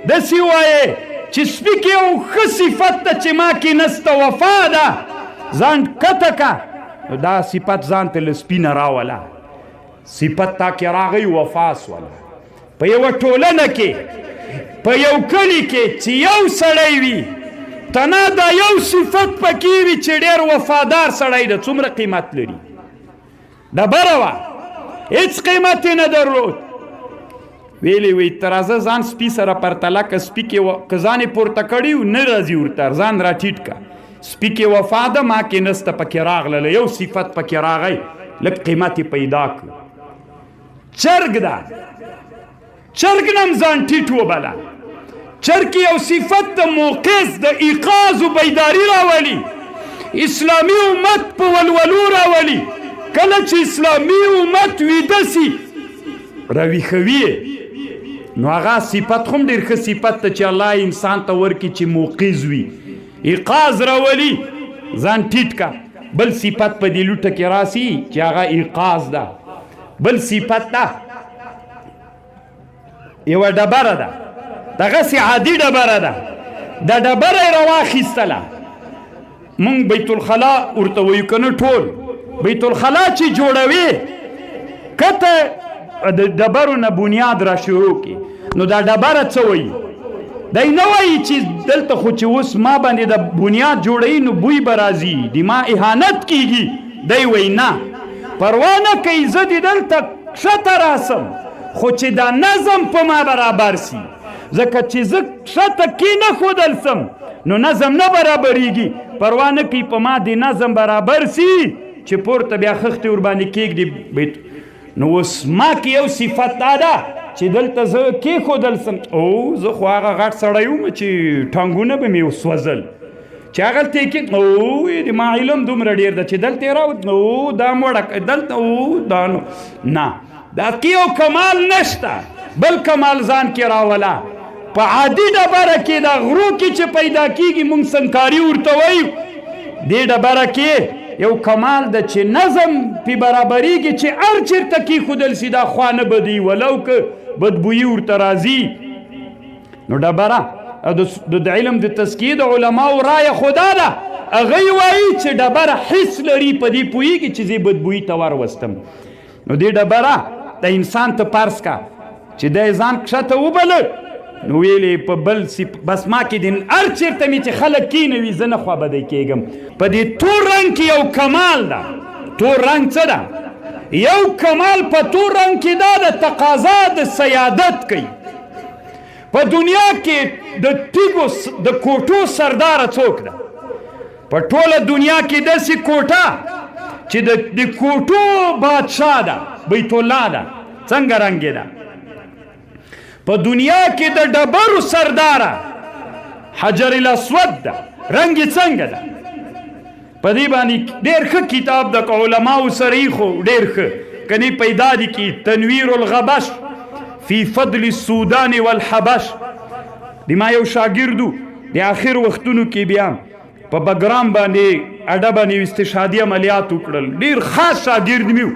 داسې وایې چې سپي کې یو ښه صفت ده چې ما کې نسته وفا ده ځان کته که نو دا صفت ځان ته له سپي نه راوله صفت تا کې راغی وفا سوله په یوه ټولنه کې په یو کلي کې چې یو سړی وي تنه دا یو صفت پکې وي چې ډېر وفادار سړی ده څومره قیمت لري ډبره وه هېڅ قیمت یې نه درلود ویلې وی ته راځه ځان سپي سره پرتله که سپي کې که ځان یې پورته کړي نه راځي ورته ځان را ټیټ که سپي کې وفا ده ما کې نسته پکې راغله یو صفت پکې راغی لږ قیمت یې پیدا کړو چرګ ده چرګ نه هم ځان ټیټ وبله چرګ کې یو صفت د موقظ د ایقاظ و بیداري راولي اسلامي امت په ولولو راولي کله چې اسلامي امت ویده سي راویښوي نو هغه صفت خو هم ډېر ښه صفت ده چې الله انسان ته ورکړي چې موقظ وي ایقاظ راولي ځان ټیټ کا بل صفت په دې لوټه کې راسي چې هغه ایقاظ ده بل صفت ده یوه ډبره ده دغسې عادي ډبره ده دا ډبره یې راواخیستله مونږ بیت الخلا ورته وایو که نه ټول بیت الخلا چې جوړوي کته د ډبرو نه بنیاد را شروع کړي نو دا ډبره څه وایي دی نه وایي چې دلته خو چې اوس ما باندې د بنیاد جوړوي نو بوی به راځي د ما اهانت کیږي دی وایي نه پروا نه کوي زه دې دلته ښکته راسم خو چې دا نظم په ما برابر سي ځکه چې زه ښکته کېنښودل سم نو نظم نه برابریږي پروا نه کوي په ما د نظم برابر سي چې پورته بیا خښتې ورباندې کېږدي نو اوس ما کې یو صفت دا ده چې دلته زه کېښودل سم او زه خو هغه غټ سړی وم چې ټانګونه به مې سوځل چې هغلته یې کې د ما علم دومره ډېر ده چې دلته یې راوت نو دا موړه دلته دا نو نه دا کې یو کمال نشته بل کمال ځان کې راوله په عادي ډبره کې د غرو کې چې پیدا کېږي مونږ سنکاري ورته وایو دې ډبره کې یو کمال ده چې نظم پې برابریږي چې هر چېرته کېښودل سي دا خوا نه بدوي ولو که بدبویي ورته راځي نو ډبره د علم د تزکیې د علماو رایه خو دا ده هغوی وایي چې ډبره حس لري په دې پوهېږي چې زه بدبویي ته وروستم نو دې ډبره د انسان ته فرض کا چې دی ځان کښته وبله نو ویلې په بل بس ما کې د هر چېرته مې چې خلک کېنوي زه نه خوابدی کېږم په دې تور رنګ کې یو کمال ده تور رنګ څه ده یو کمال په تور رنګ کې دا د تقاضا د سیادت کوي په دنیا کې د تیږو د کوټو سرداره څوک ده په ټوله دنیا کې داسې کوټه چې د کوټو بادشاه ده بیت الله ده څنګه رنګې ده په دنیا کې د ډبرو سرداره حجر الاسود ده رنګ یې څنګه ده په دې باندې ډېر ښه کتاب د علماو سره ایښو ډېر ښه کنی پیدا دي کې تنویر الغبش فی فضل السودان والحبش د ما یو شاګردو د آخر وختونو کې بیا په بګرام باندې اډه باندې استشهادي عملیات وکړل ډېر خاص شاګرد مې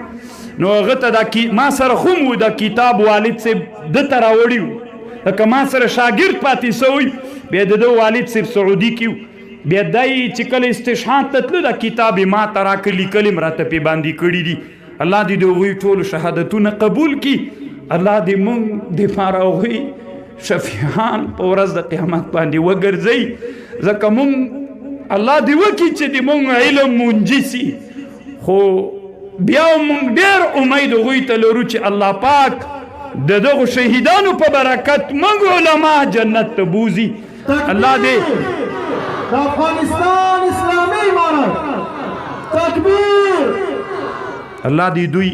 نو هغه ته ما سره خو مو د کتاب والد صاحب دته راوړي وو لکه ما سره شاګرد پاتې سوی بیا د ده والد صاحب سعودي کې بیا دی چې کله استشهاد ته تلو دا کتاب یې ما ته راکړه لیکل یې راته پې باندې کړي دي الله دې د هغوی ټولو شهادتونه قبول کړي الله دې مونږ دپاره هغوی شفیعان په ورځ د قیامت باندې وګرځوي ځکه مونږ الله دې وکړي چې د مونږ علم منجي سي خو بیا مونږ ډېر امید هغوی ته لرو چې الله پاک د دغو شهیدانو په برکت مونږ علما جنت ته بوځي الله دې د افغانستان اسلامي امارت تکبیر الله دې دوی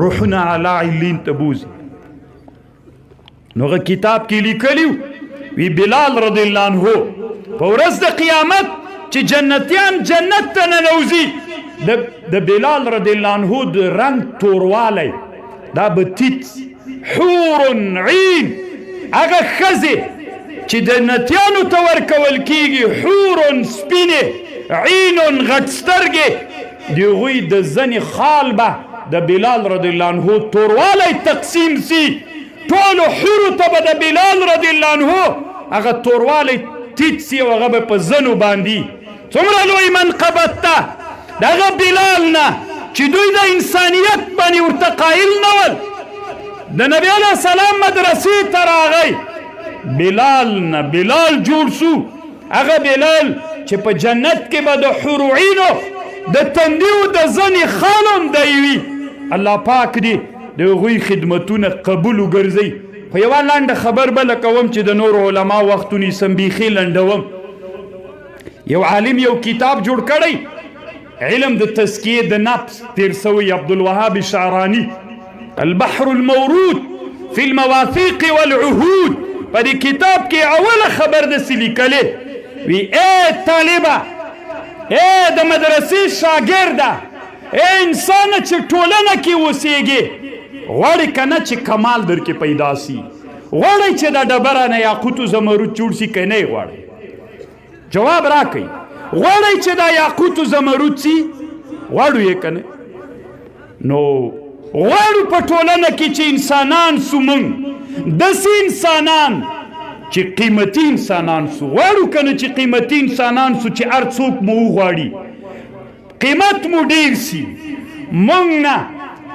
روحنا علی علین ته بوځي نو هغه کتاب کې لیکلي وی بلال رضی الله عنه په ورځ د قیامت چې جنتیان جنت ته ننوځي د بلال رضی الله عنه د رنګ توروالی دا به تیت حور عین هغه ښځې چې جنتیانو ته ورکول کېږي حور سپینې عین غټ سترګې د هغوی د زنې خال به د بلال رضی الله عنه توروالی تقسیم سي ټولو حورو ته به د بلال رضی الله عنه هغه توروالی تیت سي او هغه به په زنو باندي څومره لوی منقبت ته د هغه بلال نه چې دوی د انسانیت باندې ورته قایل نه ول د نبي علیه السلام مدرسې ته راغی بلال نه بلال جوړ سو هغه بلال چې په جنت کې به د حورو عینو د تندي او د زنې خانم دی وي الله پاک دې د هغوی خدمتونه قبول وګرځوي خو یوه لنډه خبر بله کوم چې د نورو علما وخت ونیسم بیخي لنډوم یو عالم یو کتاب جوړ کړی علم د تزکیې د نفس تیر سوی عبدالوهاب شعرانی البحر المورود فی المواثیق والعهود په دې کتاب کې اوله خبر داسې لیکلې وی ای طالبه ای د مدرسې شاګرده ای انسانه چې ټولنه کې اوسېږي غواړې که نه چې کمال در کې پیدا سي غواړئ چې دا ډبره نه یاقوت و زمرود جوړ سي که نه یې غواړئ جواب راکئ غواړئ چې دا یاقوت و زمرود سي غواړو یې که نه نو غواړو په ټولنه کې چې انسانان سو موږ داسې انسانان چې قیمتي انسانان سو غواړو که نه چې قیمتي انسانان سو چې هر څوک مو وغواړي قیمت مو ډیر سي موږ نه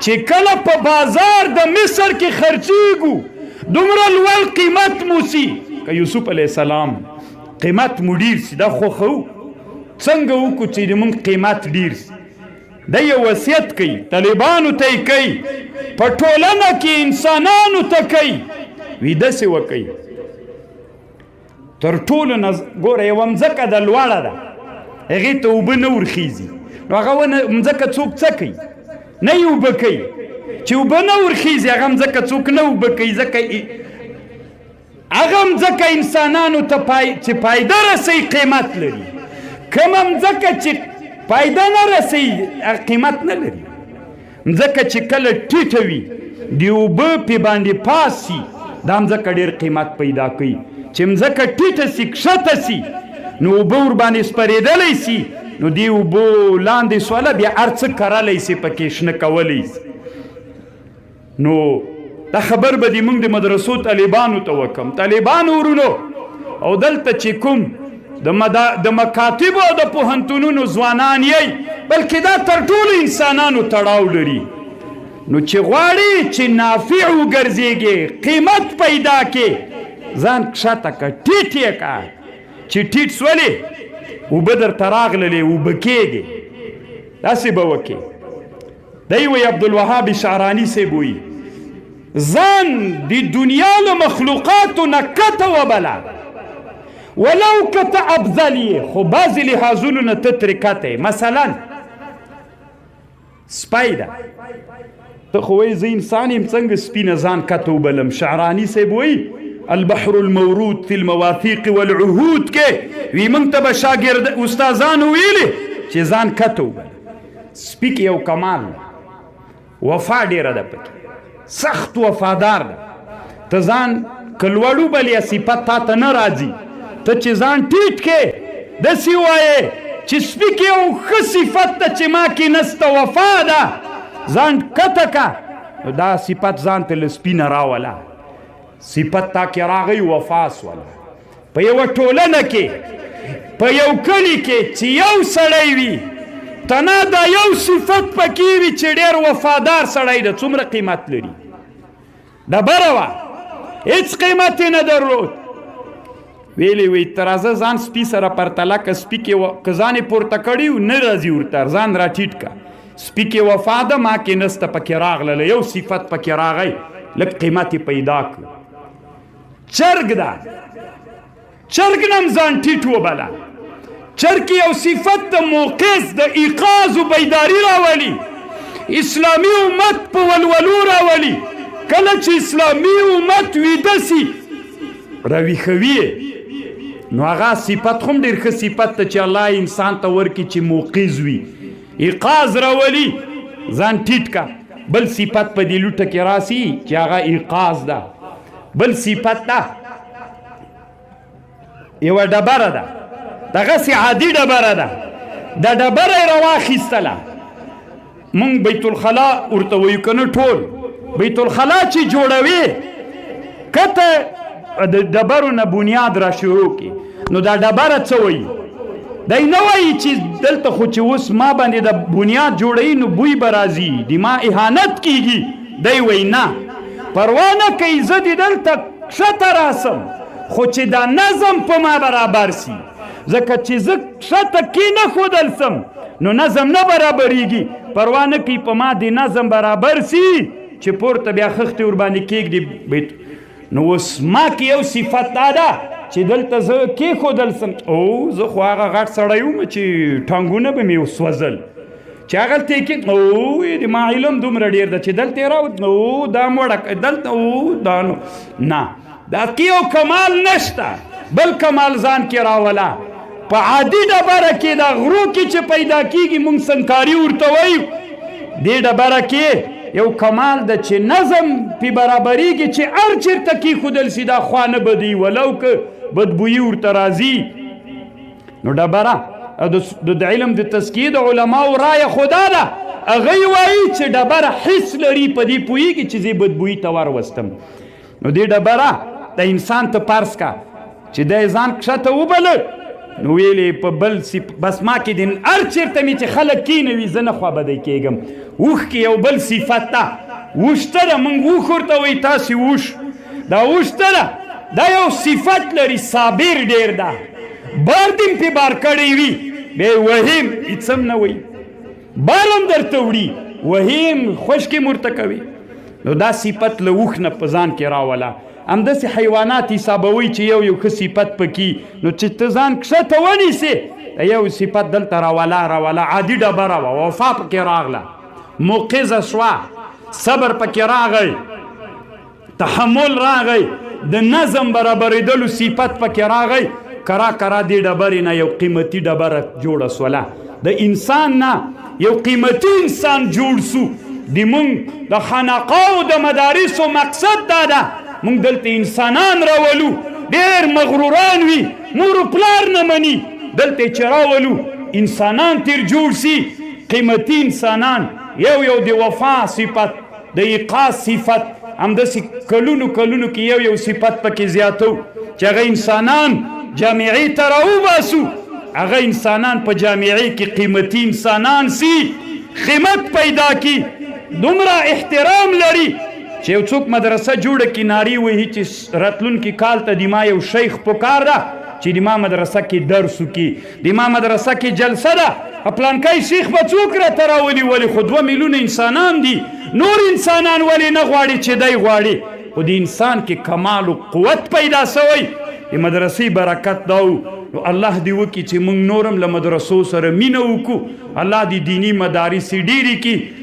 چې کله په بازار د مصر کې خرچیږو دومره لوړ قیمت مو سي که یوسف علیه السلام قیمت مو ډیر سي دا خوښو څنګه وکړو چې موږ قیمت ډیر سي دا یو وصیت کوي طالبانو ته یې کوي په ټولنه کې انسانانو ته کوي وي داسې وکوي تر ټولو نه ګوره یوه مځکه ده لوړه ده هغې ته اوبه نه ورخیږي نو هغه مځکه څوک څه کوي نه یې اوبه کوي چې اوبه نه ورخیږي هغه مځکه څوک نه اوبه کوي ځکه هغه مځکه انسانانو ته چې فایده رسوي قیمت لري کومه مځکه چې فایده نه رسوي قیمت نه لري مځکه چې کله ټیټه وي د اوبه پې باندې پاس سي دا مځکه ډېر قیمت پیدا کوي چې مځکه ټیټه سي کښته سي نو اوبه ورباندې سپرېدلی سي نو دی اوبو لاندې سواله بیا هر څه کرلی سي پکې شنه کولی سي نو دا خبر به دې موږ د مدرسو طالبانو ته وکړم طالبانو ورونو او دلته چې کوم د مکاتبو او د پوهنتونونو ځوانان یئ بلکې دا تر ټولو انسانانو تړاو لري نو چې غواړي چې نافع وګرځېږي قیمت پیدا کې ځان کښته که ټیټ یې که چې ټیټ سولې اوبه درته راغللې اوبه کېږي داسې به وکې دی وی عبدالوهاب شعرانی صاحب وی ځان د دنیا له مخلوقاتو نه کته وبله ولو کته افضل یې خو بعضې لحاظونو نه ته ترې کته مثلا سپی ده ته خو وایي زه انسان یم څنګه سپي نه ځان کته وبلم شعرانی صاحب وی البحر المورود في المواثيق والعهود کې وی موږ ته به شاګرد استادانو ویلي چې ځان کته وبله سپي کې یو کمال وفا ډېره ده پکې سخت وفادار ده ته ځان که لوړ وبلې صفت تا ته نه راځي ته چې ځان ټیټ کې داسې وایې چې سپي کې یو ښه صفت ده چې ما کې نسته وفا ده ځان کته که نو دا صفت ځان ته له سپي نه راوله صفت تا کې راغی وفا سوله په یوه ټولنه کې په یو کلي کې چې یو سړی وي تنه دا یو صفت پکې وي چې ډېر وفادار سړی ده څومره قیمت لري ډبره وه هېڅ قیمت یې نه درلود ویلې وی ته راځه ځان سپي سره پرتله که سپي کې که ځان یې پورته کړي نه راځي ورته ځان را ټیټ که سپي کې وفا ده ما کې نسته پکې راغلله یو صفت پکې راغی لږ قیمت یې پیدا کړ چرګ ده چرګ نه هم ځان ټیټ وبله چرګ کې یو صفت د موقظ د ایقاظ و بیداري راولي اسلامي امت په ولولو راولي کله چې اسلامي امت ویده سي راویښوي نو هغه صفت خو هم ډېر ښه صفت ته چې الله انسان ته ورکړي چې موقظ وي ایقاظ راولي ځان ټیټ کا بل صفت په دې لوټه کې راسي چې هغه ایقاظ ده بل صفت ده یوه ډبره ده دغسې عادي ډبره ده دا ډبره یې راواخیستله مونږ بیت الخلا ورته وایو که نه ټول بیت الخلا چې جوړوي کته د ډبرو نه بنیاد را شروع کړي نو دا ډبره څه وایي دی نه وایي چې دلته خو چې اوس ما باندې د بنیاد جوړوي نو بوی به راځي د ما اهانت کیږي دی وایي نه پروا نه کوي زه د دلته ښته راسم خو چې دا نظم په ما برابر سي ځکه چې زه ښته کېنښودل سم نو نظم نه برابرېږي پروا نه کوي په ما د نظم برابر سي چې پورته بیا خښتې ورباندې کېږدي نو اوس ما کې یو صفت دا ده چې دلته زه کېښودل سم او زه خو هغه غټ سړی وم چې ټانګونه به مې وسوځل چې هغلته یې کې او د ما علم دومره ډېر ده چې دلته یې راوت نو دا موړه دلته او دا نو نه دا کې یو کمال نشته بل کمال ځان کې راوله په عادي ډبره کې دا غرو کې چې پیدا کېږي موږ سنکاري ورته وایو دې ډبره کې یو کمال ده چې نظم پې برابرېږي چې هر چېرته کېښودل سي دا خوا نه بدوي ولو که بدبویي ورته راځي نو ډبره د علم د تزکیې د علماو رایه خو دا ده هغوی وایي چې ډبره حس لري په دې پوهېږي چې زه بدبویي ته وروستم نو دې ډبره د انسان ته فرض کا چې دی ځان کښته وبله نو ویلې په بل بس ما کې د هر چېرته مې چې خلک کېنوي زه نه خوابدی کېږم اوښ کې یو بل صفت ده اوښ ته ده موږ اوښ ورته وایي تاسې اوښ دا اوښ ته ده دا یو صفت لري صابر ډېر ده بار دې پې بار کړی وي بیا یې وهیم هېڅ هم نه وایي بار هم درته وړي وهیم خشکې م ورته کوي نو دا صفت له اوښ نه په ځان کې راوله همداسې حیوانات حسابوي چې یو یو ښه صفت پکې نو چې ته ځان کښته ونیسې یو صفت دلته راوله عادي ډبره وه وفا پکې راغله موقظه شوه صبر پکې راغی تحمل راغی د نظم برابرېدلو صفت پکې راغی کرا دې ډبرې نه یو قیمتي ډبره جوړه سوله د انسان نه یو قیمتي انسان جوړ سو د مونږ د خانقاو د مدارسو مقصد دا ده مونږ دلته انسانان راولو ډېر مغروران وي مور و پلار نه مني دلته چې راولو انسانان تیر جوړ سي قیمتي انسانان یو د وفا صفت د ایقاظ صفت همداسې کلونو کې یو صفت پکې زیاتو چې هغه انسانان جامعې ته راوباسو هغه انسانان په جامعې کې قیمتي انسانان سي قیمت پیدا کی دومره احترام لري چې یو څوک مدرسه جوړه کړي نارې وهي چې راتلونکي کال ته د ما یو شیخ پکار ده چې د ما مدرسه کې درس وکړي د ما مدرسه کې جلسه ده پلانکی شیخ به څوک راته راولي ولې خو 2 میلیونه انسانان دي نور انسانان ولې نه غواړي چې دی غواړي خو د انسان کې کمال و قوت پیدا سوی د مدرسې برکت دا نو الله دې وکړي چې موږ نورم له مدرسو سره مینه وکړو الله دې دیني مدارس ډېرې کړي